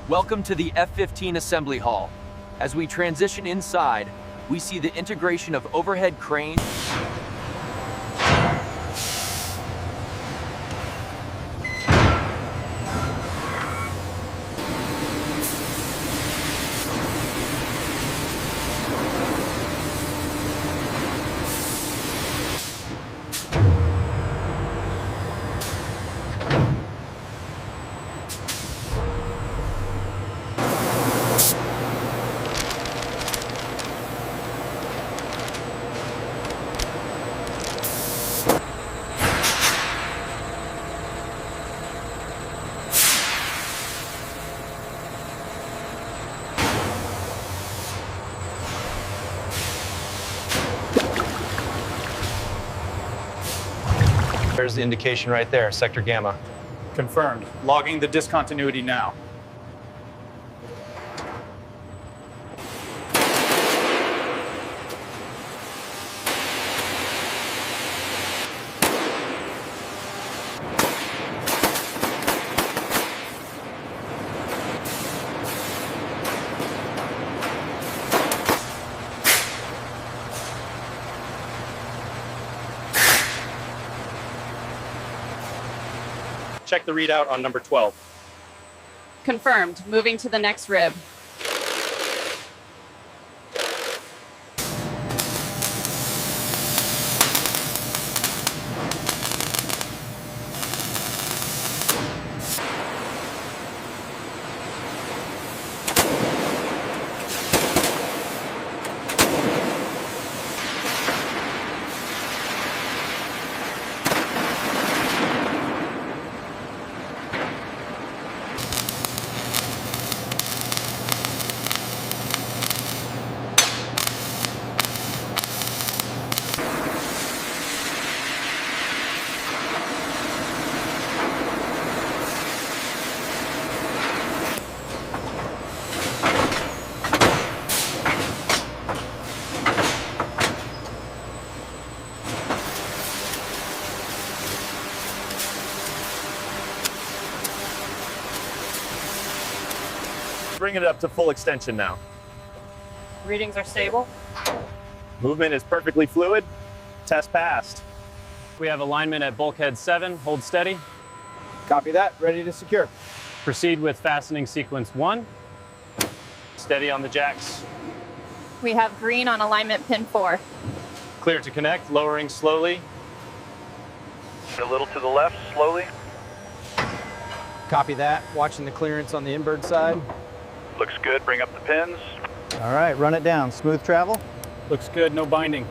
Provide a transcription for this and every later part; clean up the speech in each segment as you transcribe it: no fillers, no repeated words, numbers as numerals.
Welcome to the F-15 Assembly Hall. As we transition inside, we see the integration of overhead cranes, There's the indication right there, sector gamma. Confirmed. Logging the discontinuity now. Check the readout on number 12. Confirmed. Moving to the next rib. Bringing it up to full extension now. Readings are stable. Movement is perfectly fluid. Test passed. We have alignment at bulkhead 7. Hold steady. Copy that. Ready to secure. Proceed with fastening sequence 1. Steady on the jacks. We have green on alignment pin 4. Clear to connect. Lowering slowly. A little to the left, slowly. Copy that. Watching the clearance on the inboard side. Looks good. Bring up the pins. All right, run it down. Smooth travel. Looks good. No binding.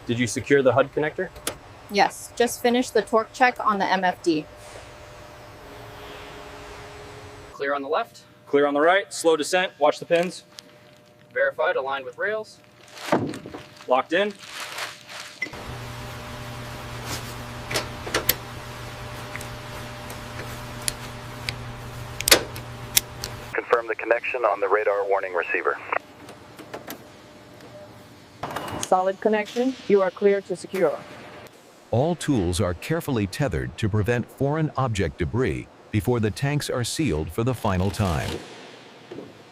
Did you secure the HUD connector? Yes, just finished the torque check on the MFD. clear on the left, Clear on the right, slow descent, watch the pins. verified, aligned with rails. Locked in. Confirm the connection on the radar warning receiver. Solid connection. You are clear to secure. All tools are carefully tethered to prevent foreign object debris before the tanks are sealed for the final time.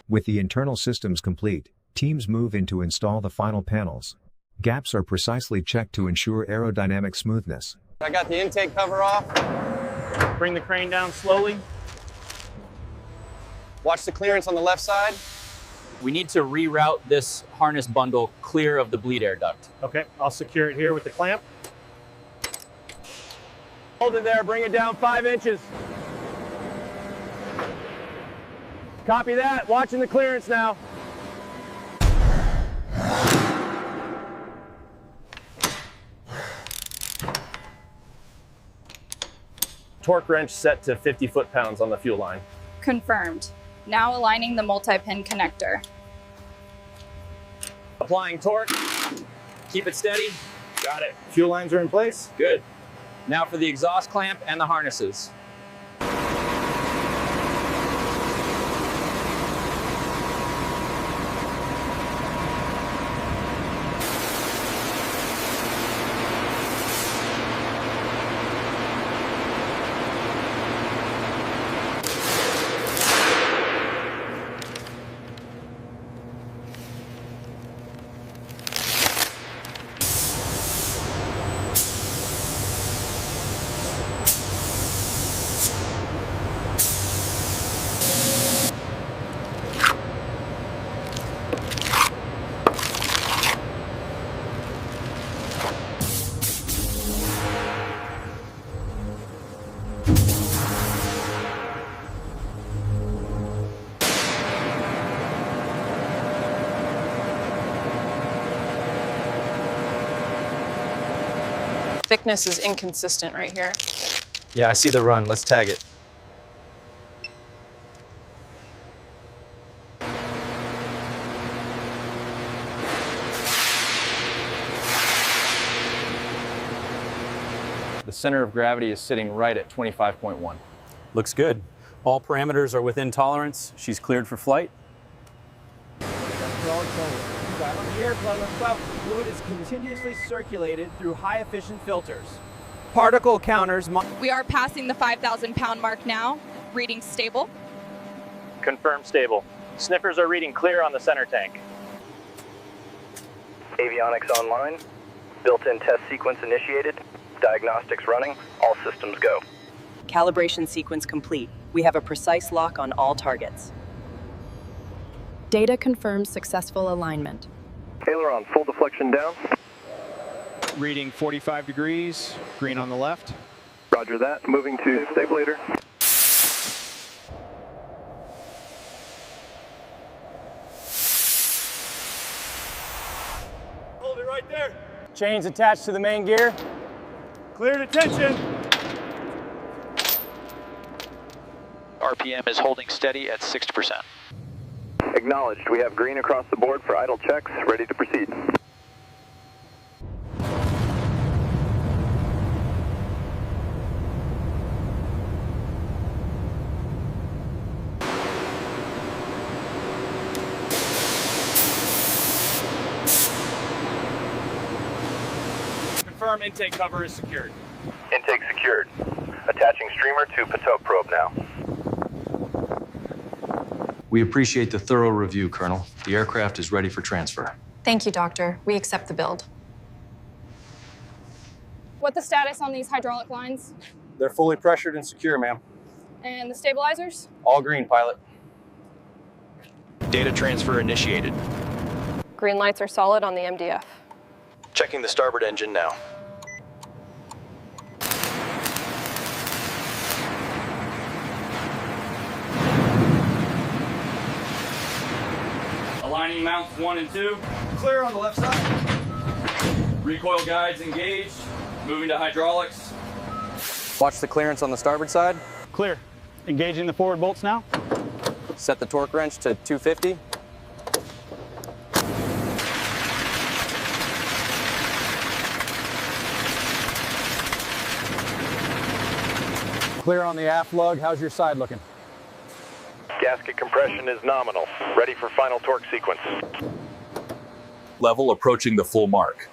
With the internal systems complete, teams move in to install the final panels. Gaps are precisely checked to ensure aerodynamic smoothness. I got the intake cover off. Bring the crane down slowly. Watch the clearance on the left side. We need to reroute this harness bundle clear of the bleed air duct. Okay, I'll secure it here with the clamp. Hold it there. Bring it down 5 inches. Copy that. Watching the clearance now. Torque wrench set to 50 foot-pounds on the fuel line. Confirmed. Now aligning the multi-pin connector. Applying torque. Keep it steady. Got it. Fuel lines are in place. Good. Now for the exhaust clamp and the harnesses. Thickness is inconsistent right here. Yeah, I see the run. Let's tag it. The center of gravity is sitting right at 25.1. Looks good. All parameters are within tolerance. She's cleared for flight. Fluid is continuously circulated through high-efficient filters. Particle counters. We are passing the 5,000-pound mark now. Reading stable. Confirm stable. Sniffers are reading clear on the center tank. Avionics online. Built-in test sequence initiated. Diagnostics running. All systems go. Calibration sequence complete. We have a precise lock on all targets. Data confirms successful alignment. Aileron, full deflection down. Reading 45 degrees, green on the left. Roger that. Moving to stabilizer. Hold it right there. Chains attached to the main gear. Cleared attention. RPM is holding steady at 60%. Acknowledged. We have green across the board for idle checks. Ready to proceed. Confirm intake cover is secured. Intake secured. Attaching streamer to Potope probe now. We appreciate the thorough review, Colonel. The aircraft is ready for transfer. Thank you, Doctor. We accept the build. What's the status on these hydraulic lines? They're fully pressured and secure, ma'am. And the stabilizers? All green, pilot. Data transfer initiated. Green lights are solid on the MDF. Checking the starboard engine now. Aligning mounts 1 and 2. Clear on the left side. Recoil guides engaged. Moving to hydraulics. Watch the clearance on the starboard side. Clear. Engaging the forward bolts now. Set the torque wrench to 250. Clear on the aft lug. How's your side looking? Gasket compression is nominal. Ready for final torque sequence. Level approaching the full mark.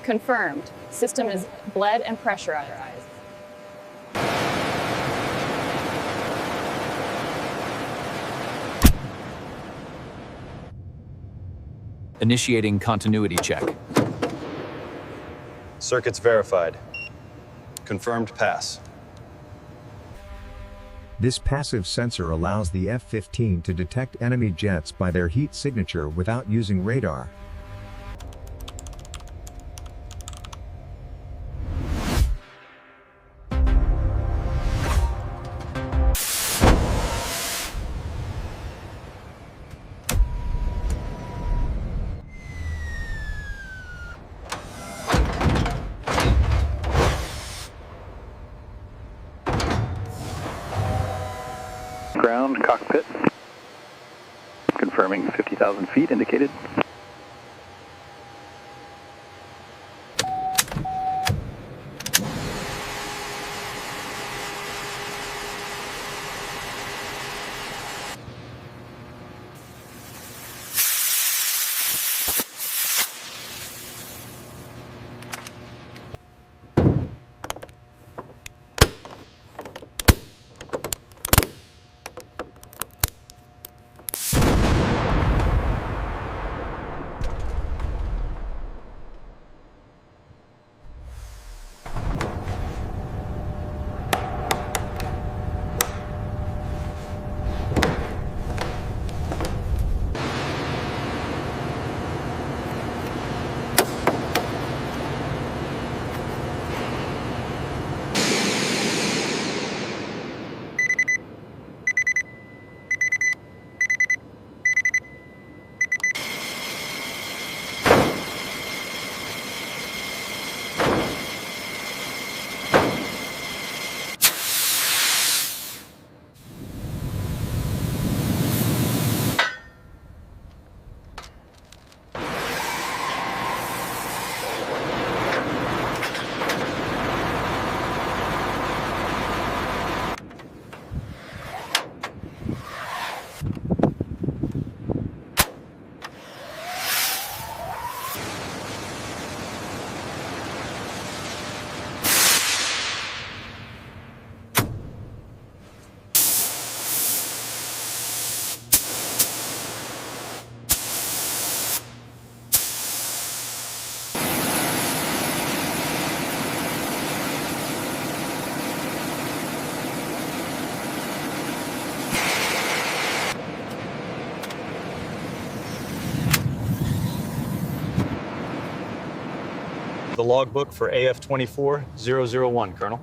Confirmed. System is bled and pressurized. Initiating continuity check. Circuits verified. Confirmed pass. This passive sensor allows the F-15 to detect enemy jets by their heat signature without using radar. ground, cockpit. Confirming 50,000 feet indicated. The logbook for AF-24-001, Colonel.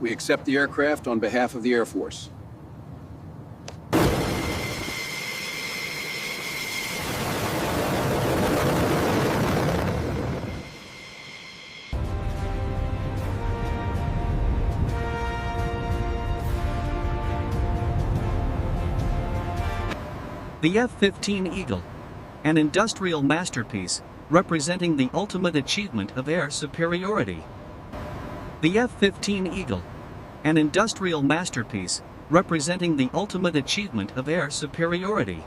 We accept the aircraft on behalf of the Air Force. The F-15 Eagle, an industrial masterpiece representing the ultimate achievement of air superiority. The F-15 Eagle, an industrial masterpiece representing the ultimate achievement of air superiority.